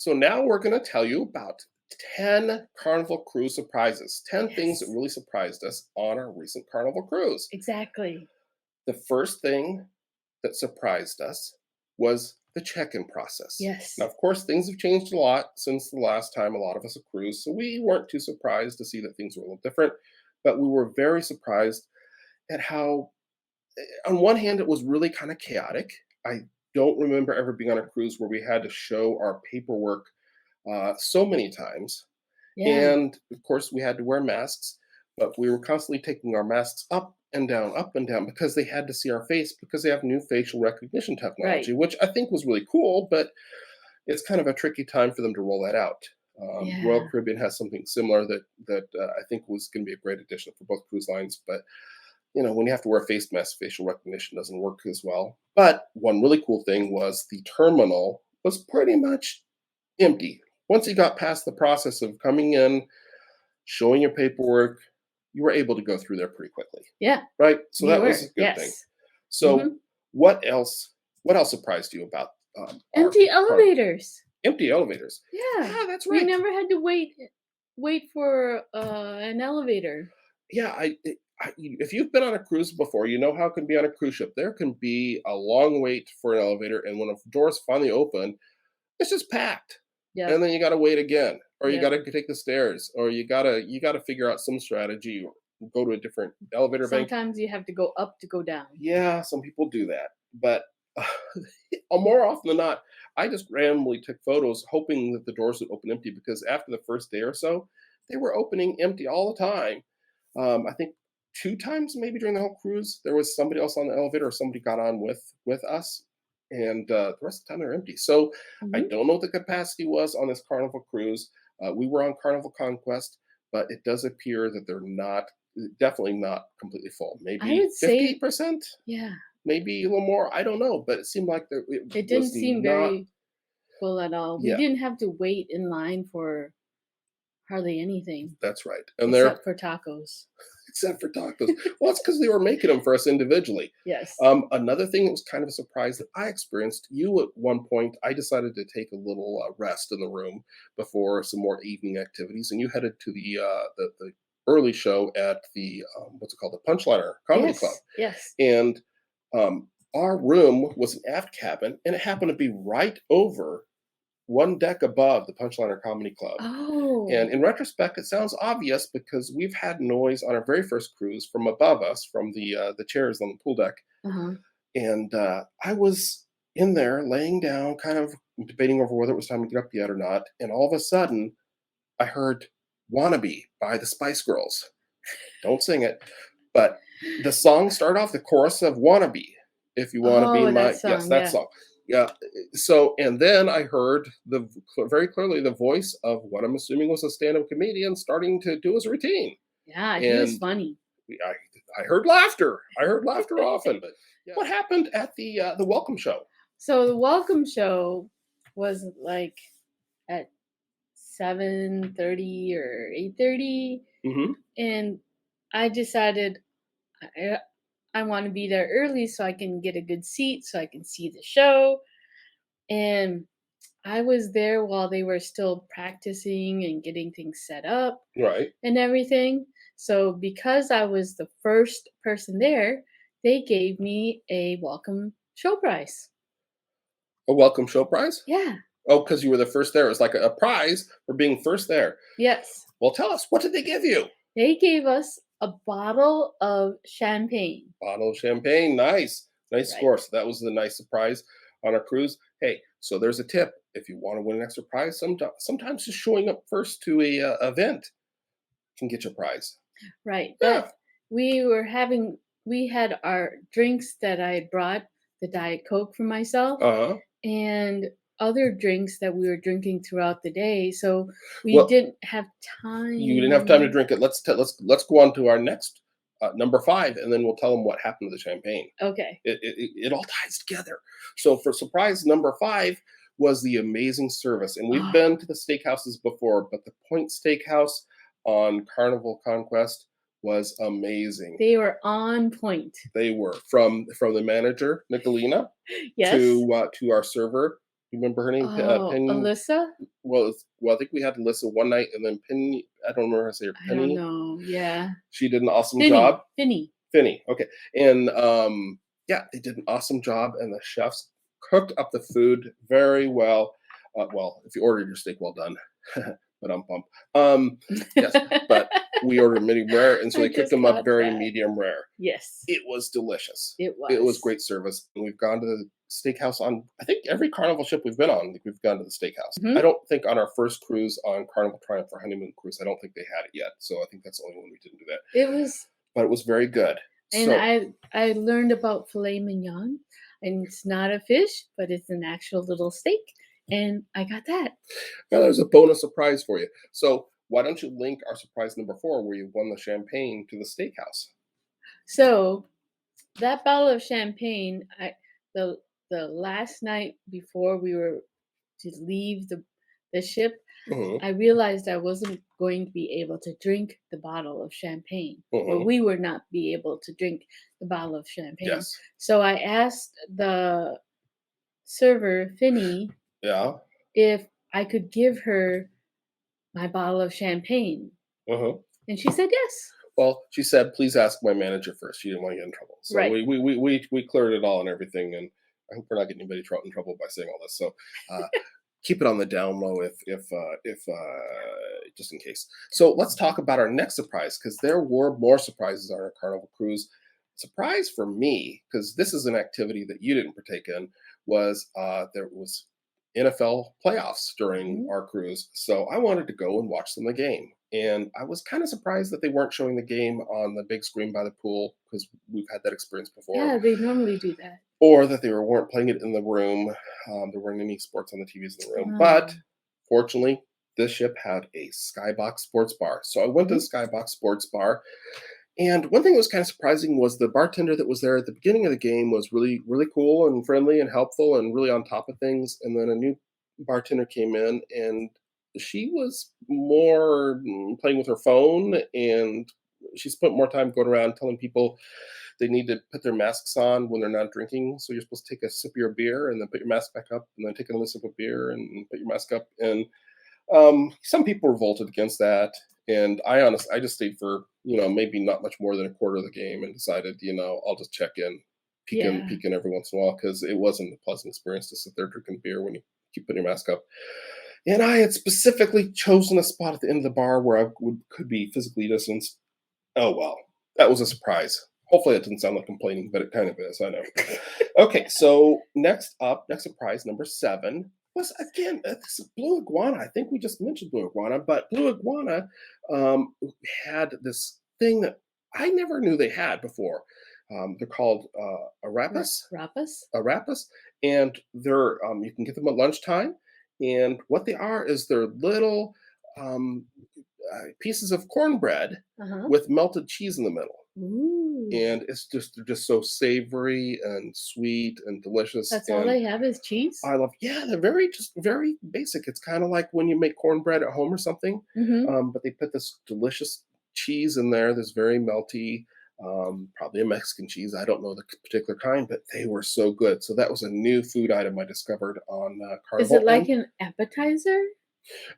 So now we're going to tell you about 10 Carnival Cruise surprises, 10 things that Yes, really surprised us on our recent Carnival Cruise. exactly. The first thing that surprised us was the check-in process. Now, Yes. of course, things have changed a lot since the last time a lot of us have cruised, so we weren't too surprised to see that things were a little different, but we were very surprised at how, on one hand, it was really kind of chaotic. I don't remember ever being on a cruise where we had to show our paperwork so many times. Yeah. And of course, we had to wear masks, but we were constantly taking our masks up and down because they had to see our face because they have new facial recognition Right. technology, which I think was really cool, but it's kind of a tricky time for them to roll that out. Royal Yeah. Caribbean has something similar that I think was going to be a great addition for both cruise lines, but when you have to wear a face mask, facial recognition doesn't work as well. But one really cool thing was the terminal was pretty much empty. Once you got past the process of coming in, showing your paperwork, you were able to go through there pretty quickly, Yeah. right? So You that was were. a good thing. Yes. So Hmm. what else? What else surprised you about our Empty car? elevators. Empty elevators? Yeah. Ah, that's We right. never had to wait for an elevator. Yeah, if you've been on a cruise before, you know how it can be on a cruise ship. There can be a long wait for an elevator, and when the doors finally open, it's just packed, Yep. and then you got to wait again, or you got Yep. to take the stairs, or you got to figure out some strategy, or go to a different elevator bank. Sometimes you have to go up to go down. Yeah, some people do that, but more often than not, I just randomly took photos, hoping that the doors would open empty. Because after the first day or so, they were opening empty all the time. I think two times maybe during the whole cruise, there was somebody else on the elevator, or somebody got on with us, and the rest of the time they're empty. So I Hmm. don't know what the capacity was on this Carnival cruise. We were on Carnival Conquest, but it does appear that they're not, definitely not completely full. I Maybe would say, 50%, yeah, maybe a little more. I don't know, but it seemed like it it didn't was seem not. very full at all. We Yeah, didn't have to wait in line for hardly anything that's right. And they're except for tacos. except for tacos. Well, it's because they were making them for us individually. Yes. Another thing that was kind of a surprise that I experienced, you at one point, I decided to take a little rest in the room before some more evening activities, and you headed to the early show at the what's it called, the Punchliner Comedy Club, Yes. Yes. and our room was an aft cabin, and it happened to be right over one deck above the Punchliner Comedy Club. Oh. And in retrospect, it sounds obvious because we've had noise on our very first cruise from above us, from the chairs on the pool deck. Uh-huh. And I was in there laying down, kind of debating over whether it was time to get up yet or not. And all of a sudden, I heard "Wannabe" by the Spice Girls. Don't sing it, but the song started off, the chorus of "Wannabe." If you want to be Oh, that my, yes, song, that yeah. song. Yeah. So, and then I heard very clearly the voice of what I'm assuming was a stand-up comedian starting to do his routine, Yeah, he was and funny. I heard laughter. I heard laughter often. But yeah. What happened at the welcome show? So the welcome show was like at 7:30 or 8:30, Hmm. and I decided I, I want to be there early so I can get a good seat so I can see the show. And I was there while they were still practicing and getting things set up Right. and everything. So because I was the first person there, they gave me a welcome show prize. A welcome show prize? Yeah. Oh, because you were the first there. It was like a prize for being first there. Yes. Well, tell us, what did they give you? They gave us a bottle of champagne. Bottle of champagne. Nice. Nice Right. score. So that was the nice surprise on our cruise. Hey, so there's a tip. If you want to win an extra prize, sometimes just showing up first to a event can get you a prize. Right. Yeah. But we had our drinks that I had brought, the Diet Coke for myself, Uh-huh. and other drinks that we were drinking throughout the day. So we Well, didn't have you didn't have time to time. drink it. Let's go on to our next number 5, and then we'll tell them what happened to the champagne. Okay. It all ties together. So for surprise number 5 was the amazing service, and we've Oh, been to the steakhouses before, but the Point Steakhouse on Carnival Conquest was amazing. they were on point. They were from the manager Nicolina Yes. to our server. You remember her name? Oh, Penny. Alyssa? well, I think we had Alyssa one night, and then Penny. I don't remember how to say her. I don't Penny. know. Yeah. She did an awesome Finny. job. Finny. Finney. Okay, and yeah, they did an awesome job, and the chefs cooked up the food very well. Well, if you ordered your steak well done, but bump. Yes, but we ordered medium rare, and so I they cooked just them up caught very that. medium rare. Yes, It was delicious. it It was was. great service. And we've gone to the steakhouse on, I think, every Carnival ship we've been on. I think we've gone to the steakhouse. Mhm. I don't think on our first cruise on Carnival Triumph or Honeymoon Cruise, I don't think they had it yet. So I think that's the only one we didn't do that. It was, But it was very good. and So I learned about filet mignon, and it's not a fish, but it's an actual little steak, and I got that. now there's a bonus surprise for you. So why don't you link our surprise number 4 where you won the champagne to the steakhouse? So that bottle of champagne, the the last night before we were to leave the ship, Hmm. I realized I wasn't going to be able to drink the bottle of champagne, or Hmm. we would not be able to drink the bottle of champagne. Yes. So I asked the server, Finny, Yeah. if I could give her my bottle of champagne. Uh-huh. And she said yes. Well, she said, "Please ask my manager first." She didn't want to get in trouble, so Right. we cleared it all and everything. And I hope we're not getting anybody in trouble by saying all this. So uh, keep it on the down low if just in case. So let's talk about our next surprise because there were more surprises on our Carnival cruise. Surprise for me because this is an activity that you didn't partake in was there was NFL playoffs during Mhm. our cruise, so I wanted to go and watch them the game. And I was kind of surprised that they weren't showing the game on the big screen by the pool because we've had that experience before, Yeah, they normally do that. or that weren't playing it in the room. There weren't any sports on the TVs in the room. Oh. But fortunately, this ship had a Skybox Sports Bar. So I went to the Mhm. Skybox Sports Bar. And one thing that was kind of surprising was the bartender that was there at the beginning of the game was really, really cool and friendly and helpful and really on top of things. And then a new bartender came in and she was more playing with her phone and she spent more time going around telling people they need to put their masks on when they're not drinking. So you're supposed to take a sip of your beer and then put your mask back up and then take another sip of beer and put your mask up. And some people revolted against that, and I just stayed for maybe not much more than a quarter of the game, and decided I'll just check in, Yeah. peek in every once in a while because it wasn't a pleasant experience to sit there drinking beer when you keep putting your mask up. And I had specifically chosen a spot at the end of the bar where could be physically distanced. Oh well, that was a surprise. Hopefully, that didn't sound like complaining, but it kind of is. I know. Okay, so next surprise number 7 was again this is Blue Iguana. I think we just mentioned Blue Iguana, but Blue Iguana had this thing that I never knew they had before. They're called arapis, Rappas? arapis, and they're you can get them at lunchtime. And what they are is they're little um, pieces of cornbread Uh-huh. with melted cheese in the middle, Ooh. and they're just so savory and sweet and delicious. That's all And they have is cheese? I love, yeah, they're very basic. It's kind of like when you make cornbread at home or something, Mhm. but they put this delicious cheese in there that's very melty. Probably a Mexican cheese. I don't know the particular kind, but they were so good. So that was a new food item I discovered on Is Carnival. it like an appetizer?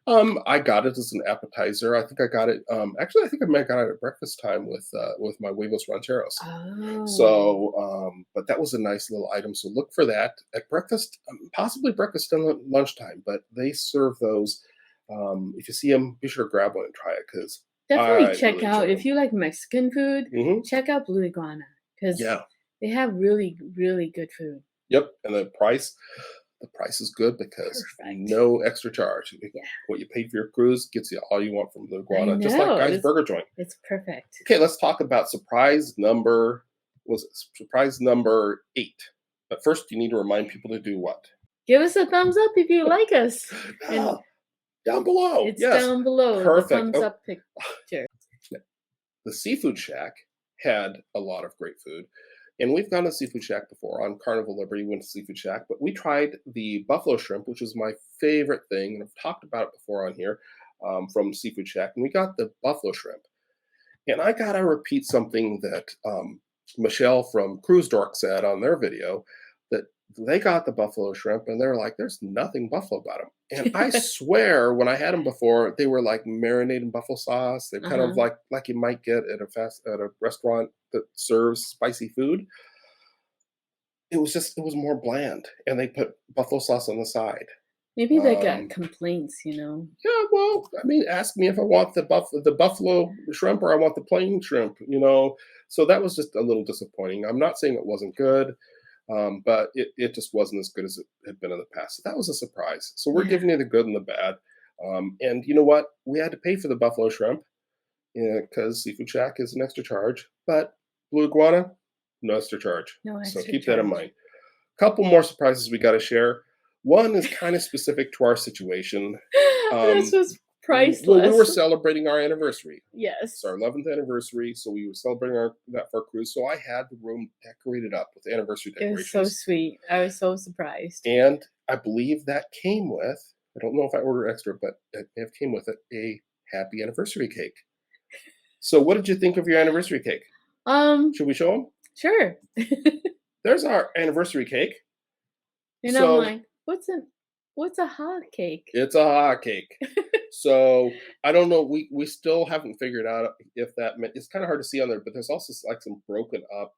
I got it as an appetizer. I think I got it. Actually, I think I might have got it at breakfast time with my huevos rancheros. Oh. So, but that was a nice little item. So look for that at breakfast, possibly breakfast and lunchtime. But they serve those. If you see them, be sure to grab one and try it because Definitely I check really out enjoy if them. you like Mexican food, Hmm. check out Blue Iguana because Yeah. they have really, really good food. Yep. And the price is good because Perfect. no extra charge. Yeah. What you paid for your cruise gets you all you want from the I Iguana, just like know. Guy's Burger Joint. It's perfect. Okay, let's talk about surprise number 8. But first, you need to remind people to do what? Give us a thumbs up if you like us. And Ah, down below. it's Yes, down below the perfect. thumbs Oh, up picture. the Seafood Shack had a lot of great food. And we've gone to Seafood Shack before on Carnival Liberty, we went to Seafood Shack, but we tried the buffalo shrimp, which is my favorite thing. And I've talked about it before on here from Seafood Shack. And we got the buffalo shrimp. And I got to repeat something that Michelle from Cruise Dork said on their video that they got the buffalo shrimp, and they were like, "There's nothing buffalo about them." And I swear, when I had them before, they were like marinated in buffalo sauce. They're kind of Uh-huh. like you might get at a restaurant that serves spicy food. It was more bland, and they put buffalo sauce on the side. Maybe they got Um, complaints. yeah, well, I mean, ask me if I want the buffalo shrimp or I want the plain shrimp. So that was just a little disappointing. I'm not saying it wasn't good, but it just wasn't as good as it had been in the past. So that was a surprise. So we're Yeah. giving you the good and the bad. And you know what? We had to pay for the buffalo shrimp because Seafood Shack is an extra charge, but Blue Iguana, no extra charge. No So extra keep that in charge. mind. Couple more surprises we got to share. One is kind of specific to our situation. This Um, was well, we were priceless. celebrating our anniversary. It's Yes. our 11th anniversary, so we were celebrating that for our cruise. So I had the room decorated up with anniversary It was so decorations, sweet. I was so surprised. and I believe that came with. I don't know if I ordered extra, but it came with it a happy anniversary cake. So, what did you think of your anniversary cake? Um, Should we show them? sure. There's our anniversary cake. And I'm So like, what's a hot cake? it's a hot cake. So I don't know. We still haven't figured out if that meant it's kind of hard to see on there, but there's also like some broken up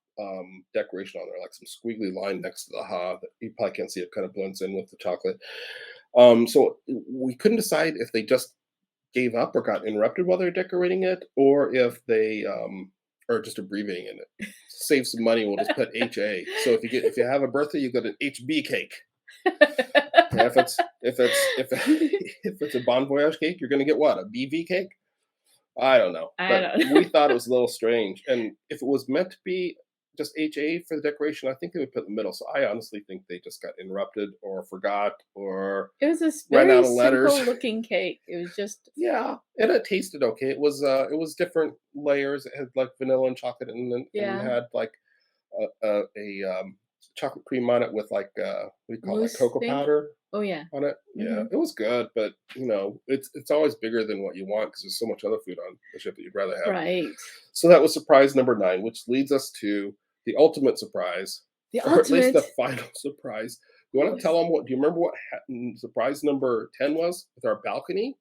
decoration on there, like some squiggly line next to the ha that you probably can't see. It kind of blends in with the chocolate. So we couldn't decide if they just gave up or got interrupted while they're decorating it, or if they are just abbreviating it. Save some money. We'll just put HA. So if you have a birthday, you get an HB cake. Yeah, if it's a Bon Voyage cake, you're gonna get what, a BV cake? I don't know, I but don't we know. thought it was a little strange. And if it was meant to be just HA for the decoration, I think they would put in the middle. So I honestly think they just got interrupted or forgot or It was this ran very out of letters. simple looking cake. It was just Yeah, and it tasted okay. It was different layers. It had like vanilla and chocolate, and yeah, had like a chocolate cream on it with like what do you call it, like mousse cocoa thing. powder Oh yeah. on it. Yeah, Mhm. it was good, but it's always bigger than what you want because there's so much other food on the ship that you'd rather have. Right. So that was surprise number 9, which leads us to the ultimate surprise, The or at least the ultimate. final surprise. You What want to tell was them what? Do you remember what surprise number 10 was with our balcony?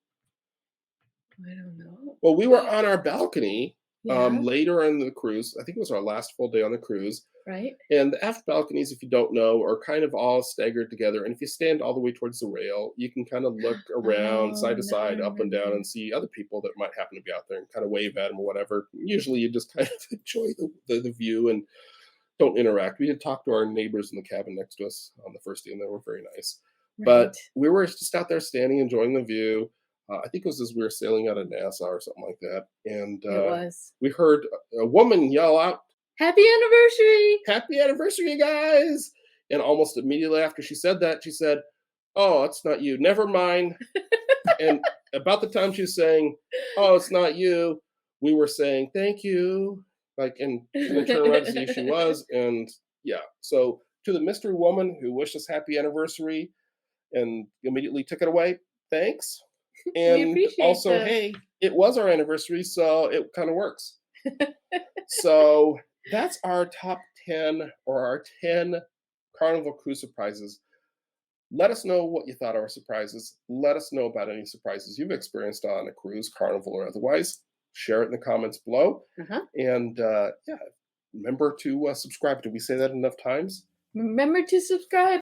I don't know. Well, we were on our balcony Yeah, later in the cruise. I think it was our last full day on the cruise. right? And the aft balconies, if you don't know, are kind of all staggered together. And if you stand all the way towards the rail, you can kind of look around Oh, side to now I side, up and down, remember. and see other people that might happen to be out there and kind of wave at them or whatever. Usually you just kind of enjoy the view and don't interact. We did talk to our neighbors in the cabin next to us on the first day, and they were very nice. Right. But we were just out there standing, enjoying the view. I think it was as we were sailing out of Nassau or something like that. And It was. we heard a woman yell out, Happy anniversary! "Happy anniversary, you guys!" And almost immediately after she said that, she said, "Oh, it's not you. Never mind." And about the time she was saying, "Oh, it's not you," we were saying, "Thank you." Like, and she didn't turn around to see who she was. And yeah, so to the mystery woman who wished us happy anniversary and immediately took it away, thanks. We And appreciate also, the hey, it was our anniversary, so it kind of works. So that's our top 10 or our 10 Carnival Cruise surprises. Let us know what you thought of our surprises. Let us know about any surprises you've experienced on a cruise, Carnival, or otherwise. Share it in the comments below. uh-huh. And yeah, remember to subscribe. Did we say that enough times? Remember to subscribe.